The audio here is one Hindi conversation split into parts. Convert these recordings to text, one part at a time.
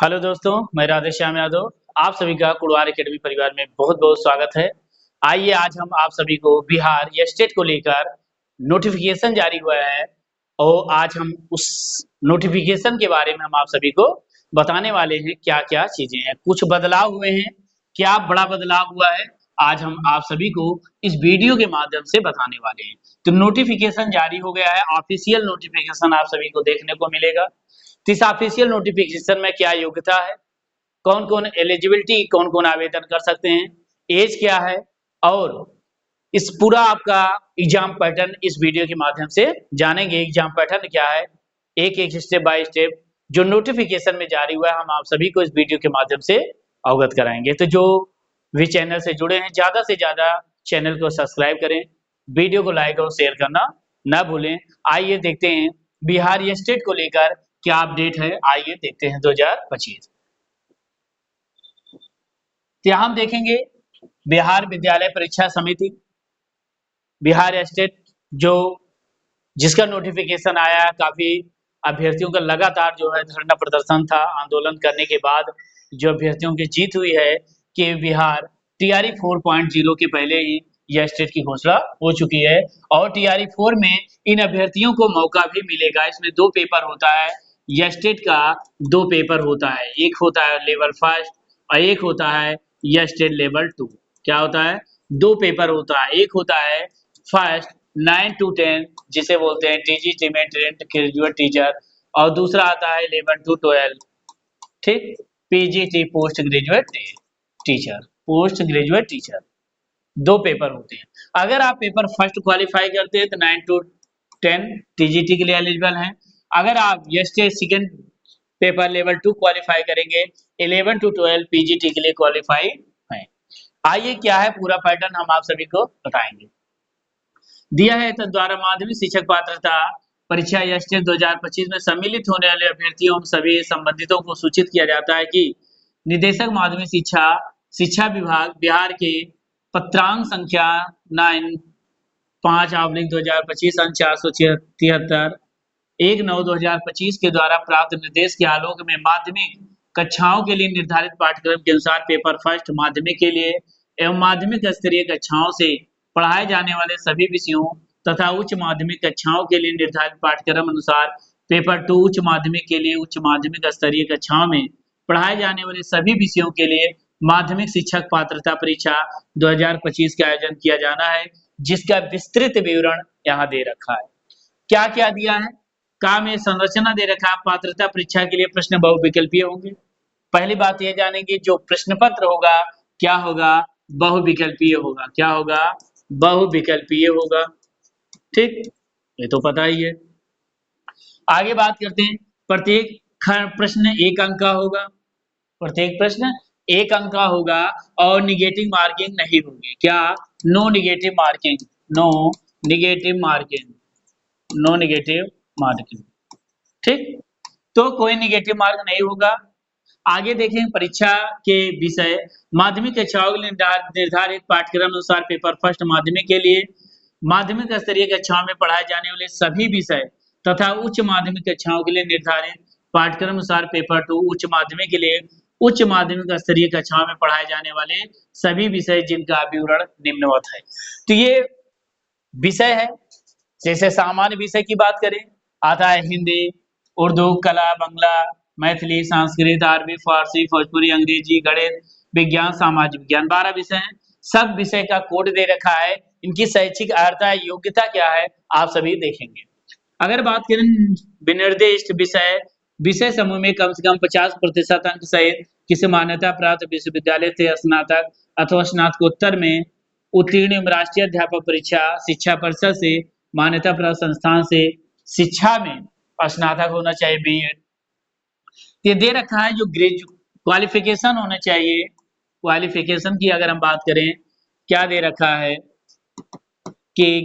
हेलो दोस्तों, मैं राधेश्याम यादव। आप सभी का कुड़वार एकेडमी परिवार में बहुत-बहुत स्वागत है। आइए आज हम आप सभी को बिहार या स्टेट को लेकर नोटिफिकेशन जारी हुआ है और आज हम उस नोटिफिकेशन के बारे में हम आप सभी को बताने वाले हैं क्या-क्या चीजें हैं। कुछ बदलाव हुए हैं, क्या बड़ा बदलाव हुआ है, आज हम आप सभी को इस वीडियो के माध्यम से बताने वाले हैं। तो नोटिफिकेशन जारी हो गया है, ऑफिशियल नोटिफिकेशन आप सभी को देखने को मिलेगा। तो इस ऑफिशियल नोटिफिकेशन में क्या योग्यता है, कौन-कौन एलिजिबिलिटी कौन-कौन आवेदन कर सकते हैं, एज क्या है और इस पूरा आपका एग्जाम पैटर्न इस वीडियो के माध्यम से जानेंगे। एग्जाम पैटर्न क्या है, एक-एक स्टेप बाय स्टेप जो नोटिफिकेशन में जारी हुआ है हम आप सभी को इस वीडियो के माध्यम से अवगत कराएंगे। तो जो भी चैनल से जुड़े हैं ज़्यादा से ज़्यादा चैनल को सब्सक्राइब करें, वीडियो को लाइक और शेयर करना ना भूलें। आइए देखते हैं बिहार या स्टेट को लेकर क्या अपडेट है, आइए देखते हैं 2025। तो यहाँ हम देखेंगे बिहार विद्यालय परीक्षा समिति, बिहार स्टेट जो जिसका नोटिफिकेशन आया, काफी अभ्यर्थियों का लगातार जो है धरना प्रदर्शन था, आंदोलन करने के बाद जो अभ्यर्थियों की जीत हुई है कि बिहार टीआरई 4.0 के पहले ही यह स्टेट की घोषणा हो चुकी है और टीआरई 4 में इन अभ्यर्थियों को मौका भी मिलेगा। इसमें 2 पेपर होता है, यह स्टेट का 2 पेपर होता है, एक होता है लेवल फर्स्ट और एक होता है यह स्टेट लेवल 2। क्या होता है? 2 पेपर होता है, एक होता है फर्स्ट 9 to 10 जिसे बोलते हैं टीजीटी में ट्रेंड ग्रेजुएट टीचर और दूसरा आता है 11 to 12, ठीक, PGT post graduate teacher, post graduate teacher 2 paper होते हैं। अगर आप पेपर फर्स्ट क्वालिफाई करते हैं तो 9 to 10 टीजीटी के लिए एलिजिबल हैं। अगर आप state second paper level 2 qualify करेंगे 11 to 12 पीजीटी के लिए क्वालिफाई हैं। आइए क्या है पूरा पैटर्न हम आप सभी को बताएंगे। दिया है तो द्वारा माध्यमिक शिक्षक पात्रता परीक्षा या स्टेट 2025 में सम्मिलित होने वाले अभ्यर्थियों सभी संबंधितों को सूचित किया जाता है कि निदेशक माध्यमिक शिक्षा शिक्षा विभाग बिहार के पत्रांक संख्या 9/5/2025 अंक 473 1/9/2025 के द्वारा प्राप्त निर्देश के आलोक में माध्यमिक कक्षाओं के लिए निर्धारित पाठ्यक्रम के अनुसार पेपर फर्स्ट माध्यमिक के लिए एवं माध्यमिक स्तरीय कक्षाओं से पढ़ाए जाने वाले सभी विषयों तथा उच्च माध्यमिक कक्षाओं के लिए निर्धारित पाठ्यक्रम अनुसार पेपर 2 उच्च माध्यमिक के लिए उच्च माध्यमिक स्तरीय कक्षाओं में पढ़ाए जाने वाले सभी विषयों के लिए माध्यमिक शिक्षक पात्रता परीक्षा 2025 का आयोजन किया जाना है, जिसका विस्तृत विवरण यहाँ दे रखा है। क्या क्या दिया है, काम में संरचना दे रखा है। पात्रता परीक्षा के लिए प्रश्न बहुविकल्पीय होंगे। पहली बात यह जानेंगे जो प्रश्न पत्र होगा क्या होगा, बहुविकल्पीय होगा। क्या होगा? बहुविकल्पीय होगा, ठीक, ये तो पता ही है। आगे बात करते हैं, प्रत्येक प्रश्न 1 अंक का होगा, प्रत्येक प्रश्न 1 अंक का होगा और निगेटिव मार्किंग नहीं होगी। क्या? No negative marking, no negative marking, no negative marking, ठीक, तो कोई निगेटिव मार्क नहीं होगा। आगे देखें परीक्षा के विषय माध्यमिक कक्षाओं के लिए निर्धारित पाठ्यक्रम अनुसार पेपर फर्स्ट माध्यमिक के लिए माध्यमिक स्तरीय कक्षाओं में पढ़ाए जाने वाले सभी विषय तथा उच्च माध्यमिक कक्षाओं के लिए निर्धारित पाठ्यक्रम अनुसार पेपर 2 उच्च माध्यमिक के लिए उच्च माध्यमिक स्तरीय कक्षाओं में पढ़ाए जाने वाले सभी विषय जिनका विवरण निम्नवत है। तो ये विषय है, जैसे सामान्य विषय की बात करें आता है हिंदी, उर्दू, कला, बांग्ला, मैथिली, संस्कृत, अरबी, फारसी, भोजपुरी, अंग्रेजी, गणित, विज्ञान, सामाजिक विज्ञान 12 विषय हैं। सब विषय का कोड दे रखा है, इनकी शैक्षिक अर्हता योग्यता क्या है आप सभी देखेंगे। अगर बात करें विनिर्दिष्ट विषय विषय समूह में कम से कम 50% अंक सहित किसी मान्यता प्राप्त विश्वविद्यालय से स्नातक अथवा स्नातकोत्तर में उत्तीर्ण राष्ट्रीय अध्यापक परीक्षा शिक्षा परिषद से मान्यता प्राप्त संस्थान से शिक्षा में स्नातक होना चाहिए, बीएड। ये दे रखा है जो क्वालिफिकेशन होना चाहिए। क्वालिफिकेशन की अगर हम बात करें क्या दे रखा है कि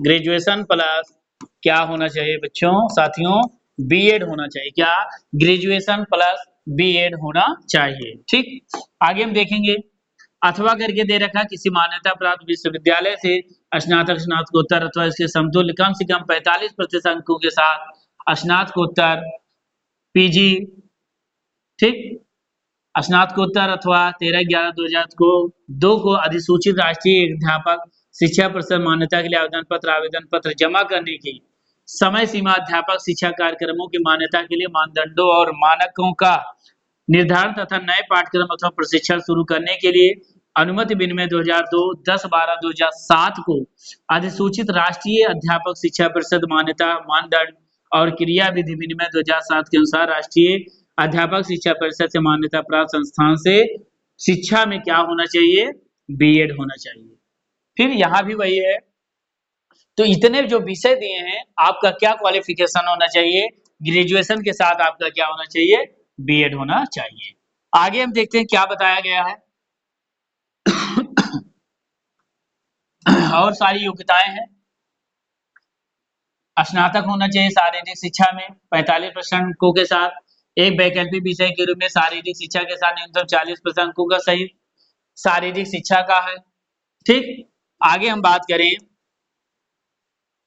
ग्रेजुएशन प्लस क्या होना चाहिए बच्चों साथियों, बीएड होना चाहिए। क्या? ग्रेजुएशन प्लस बीएड होना चाहिए, ठीक। आगे हम देखेंगे अथवा करके दे रखा किसी मान्यता प्राप्त विश्वविद्यालय से स्नातक स्नातकोत्तर अथवा इसके समतुल्य कम से कम 45% अंकों के साथ स्नातकोत्तर पीजी, ठीक, स्नातकोत्तर अथवा 13/11/2000 को 2 को अधिसूचित राष्ट्रीय अध्यापक शिक्षा परिषद मान्यता के लिए आवेदन पत्र जमा करने की समय सीमा, अध्यापक शिक्षा कार्यक्रमों की मान्यता के लिए मानदंडों और मानकों का निर्धारण तथा नए पाठ्यक्रम अथवा प्रशिक्षण शुरू करने के लिए अनुमति विनिमय 2002 10/12/2007 को अधिसूचित राष्ट्रीय अध्यापक शिक्षा परिषद मान्यता मानदंड और क्रिया विधि विनिमय 2007 के अनुसार राष्ट्रीय अध्यापक शिक्षा परिषद से मान्यता प्राप्त संस्थान से शिक्षा में क्या होना चाहिए, बीएड होना चाहिए। फिर यहाँ भी वही है, तो इतने जो विषय दिए हैं, आपका क्या क्वालिफिकेशन होना चाहिए, ग्रेजुएशन के साथ आपका क्या होना चाहिए, बीएड होना चाहिए। आगे हम देखते हैं क्या बताया गया है। और सारी योग्यताएं हैं, स्नातक होना चाहिए शारीरिक शिक्षा में 45% अंकों के साथ, एक वैकल्पिक विषय के रूप में शारीरिक शिक्षा के साथ न्यूनतम 40% अंकों का सही शारीरिक शिक्षा का है, ठीक। आगे हम बात करें,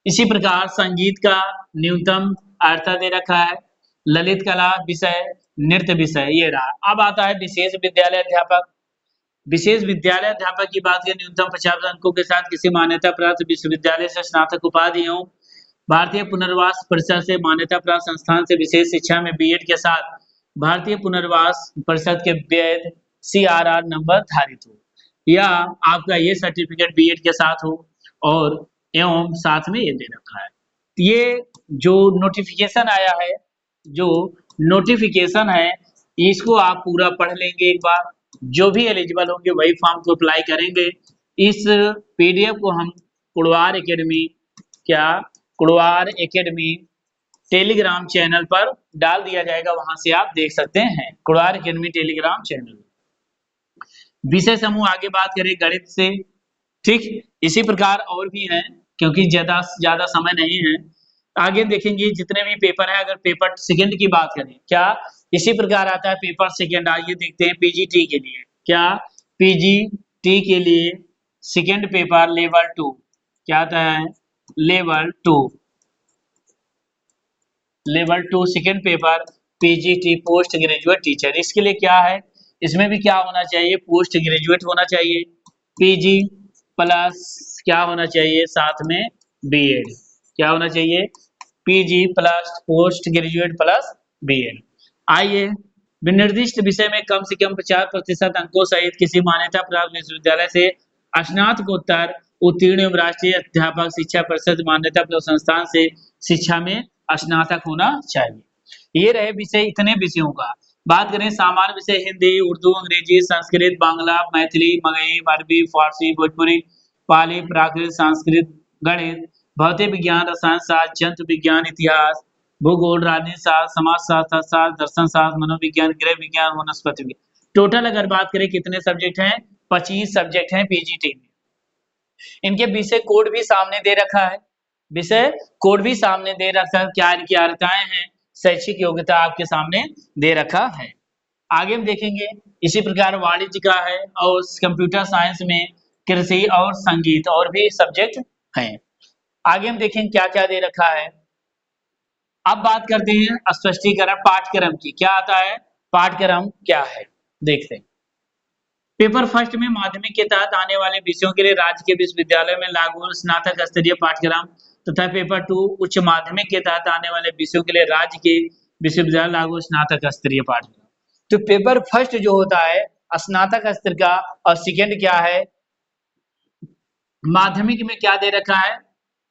इसी प्रकार संगीत का न्यूनतम अर्हता दे रखा है, ललित कला विषय, नृत्य विषय, ये रहा। अब आता है विशेष विद्यालय अध्यापक। विशेष विद्यालय अध्यापक की बात करें, न्यूनतम 50 अंकों के साथ किसी मान्यता प्राप्त विश्वविद्यालय से स्नातक उपाधि हो, भारतीय पुनर्वास परिषद से मान्यता प्राप्त संस्थान से विशेष शिक्षा में बीएड के साथ भारतीय पुनर्वास परिषद के वैध CRR नंबर धारित हो, या आपका ये सर्टिफिकेट बीएड के साथ हो और एवं साथ में ये दे रखा है। ये जो नोटिफिकेशन आया है, जो नोटिफिकेशन है, इसको आप पूरा पढ़ लेंगे एक बार, जो भी एलिजिबल होंगे वही फॉर्म को अप्लाई करेंगे। इस पीडीएफ को हम कुड़वार एकेडमी, क्या कुड़वार एकेडमी टेलीग्राम चैनल पर डाल दिया जाएगा, वहां से आप देख सकते हैं, कुड़वार एकेडमी टेलीग्राम चैनल। विषय समूह आगे बात करें गणित से, ठीक। इसी प्रकार और भी हैं, क्योंकि ज्यादा समय नहीं है। आगे देखेंगे जितने भी पेपर है, अगर पेपर सेकंड की बात करें, क्या इसी प्रकार आता है पेपर सेकंड। आइए देखते हैं पीजीटी के लिए, क्या पीजीटी के लिए सेकंड पेपर लेवल 2 क्या आता है, level 2 second paper PGT post graduate teacher. इसके लिए क्या है, इसमें भी क्या होना चाहिए, पोस्ट ग्रेजुएट होना चाहिए, पीजी प्लस क्या होना चाहिए, साथ में बीएड, क्या होना चाहिए, PG plus post graduate plus BEd. आइए, विनिर्दिष्ट विषय में कम से कम 50% अंकों सहित किसी मान्यता प्राप्त विश्वविद्यालय से स्नातकोत्तर उत्तीर्ण एवं राष्ट्रीय अध्यापक शिक्षा परिषद मान्यता प्राप्त संस्थान से शिक्षा में स्नातक होना चाहिए। ये रहे विषय, इतने विषयों का। बात करें सामान्य विषय, हिंदी, उर्दू, अंग्रेजी, संस्कृत, बांग्ला, मैथिली, मगही, अरबी, फारसी, भोजपुरी, पाली, प्राकृत, संस्कृत, गणित, भौतिक विज्ञान, रसायन शास्त्र, जंतु विज्ञान, इतिहास, भूगोल, राजनीति शास्त्र, समाज शास्त्र, दर्शन शास्त्र, मनोविज्ञान, गृह विज्ञान, वनस्पति विज्ञान। टोटल अगर बात करें कितने सब्जेक्ट हैं, 25 सब्जेक्ट हैं पीजीटी में। इनके विषय कोड भी सामने दे रखा है, विषय कोड भी सामने दे रखा है, क्या इनकी अर्हताएं हैं, शैक्षिक योग्यता आपके सामने दे रखा है। आगे हम देखेंगे, इसी प्रकार वाणिज्य का है, और कंप्यूटर साइंस में कृषि और संगीत और भी सब्जेक्ट हैं। आगे हम देखेंगे क्या क्या दे रखा है। अब बात करते हैं स्पष्टीकरण पाठ्यक्रम की, क्या आता है, पाठ्यक्रम क्या है, देखते हैं। पेपर फर्स्ट में माध्यमिक के तहत आने वाले विषयों के लिए राज्य के विश्वविद्यालय में लागू स्नातक स्तरीय पाठ्यक्रम तथा पेपर 2 उच्च माध्यमिक के तहत आने वाले विषयों के लिए राज्य के विश्वविद्यालय लागू स्नातक स्तरीय पाठ्यक्रम। तो पेपर फर्स्ट जो होता है स्नातक स्तर का, और सेकंड क्या है, माध्यमिक में क्या दे रखा है,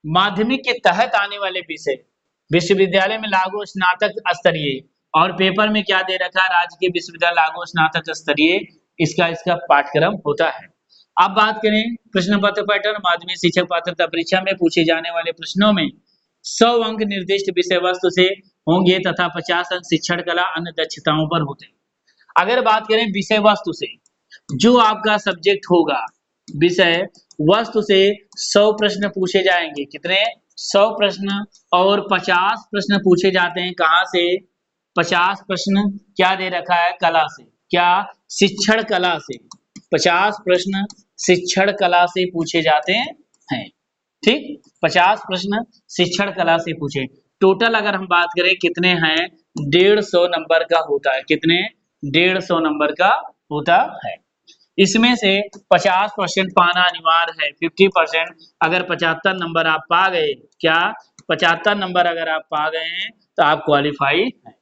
माध्यमिक के तहत आने वाले विषय विश्वविद्यालय में लागू स्नातक स्तरीय, और पेपर में क्या दे रखा है, राज्य के विश्वविद्यालय लागू स्नातक स्तरीय, इसका पाठ्यक्रम होता है। अब बात करें प्रश्न पत्र पैटर्न, माध्यमिक शिक्षक पात्रता परीक्षा में पूछे जाने वाले प्रश्नों में 100 अंक निर्दिष्ट विषय वस्तु से होंगे तथा 50 अंक शिक्षण कला अन्य दक्षताओं पर होते हैं। अगर बात करें विषय वस्तु से, जो आपका सब्जेक्ट होगा, विषय वस्तु से 100 प्रश्न पूछे जाएंगे, कितने, 100 प्रश्न, और 50 प्रश्न पूछे जाते हैं कहाँ से, 50 प्रश्न क्या दे रखा है, कला से, क्या, शिक्षण कला से, 50 प्रश्न शिक्षण कला से पूछे जाते हैं, ठीक, 50 प्रश्न शिक्षण कला से पूछे। टोटल अगर हम बात करें कितने हैं, 150 नंबर का होता है। कितने? 150 नंबर का होता है। इसमें से 50% पाना अनिवार्य है। 50%, अगर 75 नंबर आप पा गए, क्या 75 नंबर अगर आप पा गए हैं तो आप क्वालिफाई हैं।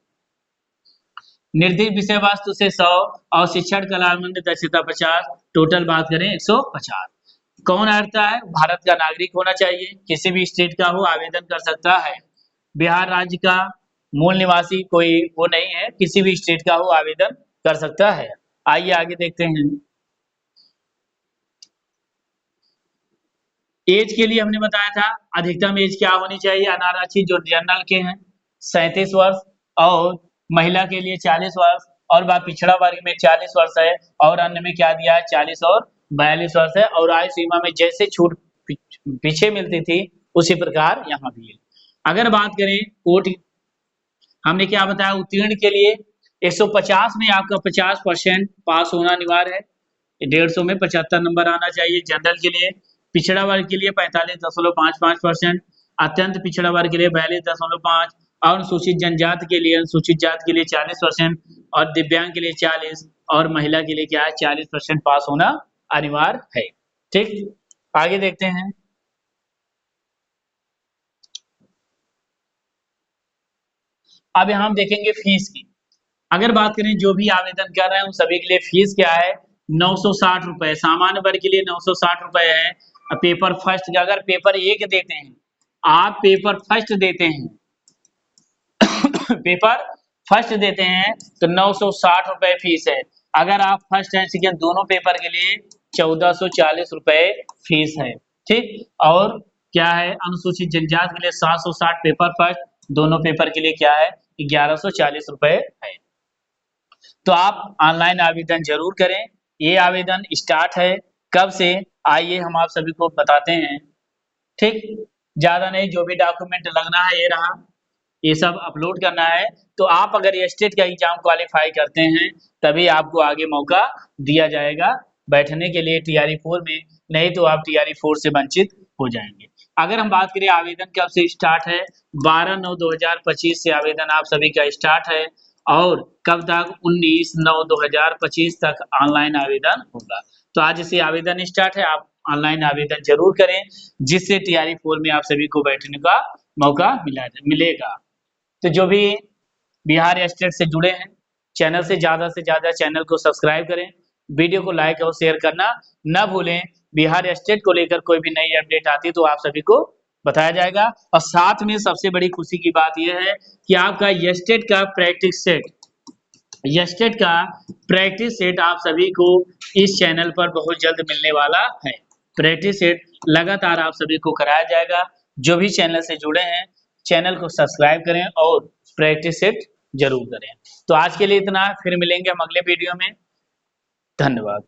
निर्दिष्ट विषय वस्तु से 100 और शिक्षण कलामंद दक्षता 50, टोटल बात करें 150। कौन अर्थता है? भारत का नागरिक होना चाहिए, किसी भी स्टेट का हो आवेदन कर सकता है। बिहार राज्य का मूल निवासी कोई वो नहीं है, किसी भी स्टेट का हो आवेदन कर सकता है। आइए आगे देखते हैं। एज के लिए हमने बताया था अधिकतम एज क्या होनी चाहिए, अनारक्षित जो जनरल के हैं 37 वर्ष, और महिला के लिए 40 वर्ष, और वह पिछड़ा वर्ग में 40 वर्ष है, और अन्य में क्या दिया है 40 और 42 वर्ष है। और आयु सीमा में जैसे छूट पीछे मिलती थी उसी प्रकार यहाँ भी है। अगर बात करें कोर्ट, हमने क्या बताया उत्तीर्ण के लिए 150 में आपका 50% पास होना अनिवार्य है। 150 में 75 नंबर आना चाहिए। जनरल के लिए, पिछड़ा वर्ग के लिए 45.55%, अत्यंत पिछड़ा वर्ग के लिए 42.5, और अनुसूचित जनजाति के लिए, अनुसूचित जाति के लिए 40%, और दिव्यांग के लिए 40, और महिला के लिए क्या है 40% पास होना अनिवार्य है। ठीक, आगे देखते हैं। अब यहाँ हम देखेंगे फीस की। अगर बात करें जो भी आवेदन कर रहे हैं उन सभी के लिए फीस क्या है 960 रुपए। सामान्य वर्ग के लिए 960 रुपए है। पेपर फर्स्ट का अगर पेपर एक देते हैं, आप पेपर फर्स्ट देते हैं पेपर फर्स्ट देते हैं तो 960 रुपए फीस है। अगर आप फर्स्ट एंड सेकेंड दोनों पेपर के लिए 1440 रुपए फीस है। ठीक, और क्या है अनुसूचित जनजाति के लिए 760 पेपर फर्स्ट, दोनों पेपर के लिए क्या है 1140 रुपए है। तो आप ऑनलाइन आवेदन जरूर करें। ये आवेदन स्टार्ट है कब से, आइए हम आप सभी को बताते हैं। ठीक, ज्यादा नहीं, जो भी डॉक्यूमेंट लगना है ये रहा, ये सब अपलोड करना है। तो आप अगर ये स्टेट का एग्जाम क्वालिफाई करते हैं तभी आपको आगे मौका दिया जाएगा बैठने के लिए टीआरई 4 में, नहीं तो आप टीआरई 4 से वंचित हो जाएंगे। अगर हम बात करें आवेदन कब से स्टार्ट है, 12/9/2025 से आवेदन आप सभी का स्टार्ट है, और कब तक 19/9/2025 तक ऑनलाइन आवेदन होगा। तो आज से आवेदन स्टार्ट है, आप ऑनलाइन आवेदन जरूर करें जिससे टीआरई 4 में आप सभी को बैठने का मौका मिलेगा। तो जो भी बिहार स्टेट से जुड़े हैं, चैनल से ज्यादा चैनल को सब्सक्राइब करें, वीडियो को लाइक और शेयर करना न भूलें। बिहार स्टेट को लेकर कोई भी नई अपडेट आती है तो आप सभी को बताया जाएगा। और साथ में सबसे बड़ी खुशी की बात यह है कि आपका स्टेट का प्रैक्टिस सेट, स्टेट का प्रैक्टिस सेट आप सभी को इस चैनल पर बहुत जल्द मिलने वाला है। प्रैक्टिस सेट लगातार आप सभी को कराया जाएगा। जो भी चैनल से जुड़े हैं चैनल को सब्सक्राइब करें और प्रैक्टिस सेट जरूर करें। तो आज के लिए इतना, फिर मिलेंगे हम अगले वीडियो में। धन्यवाद।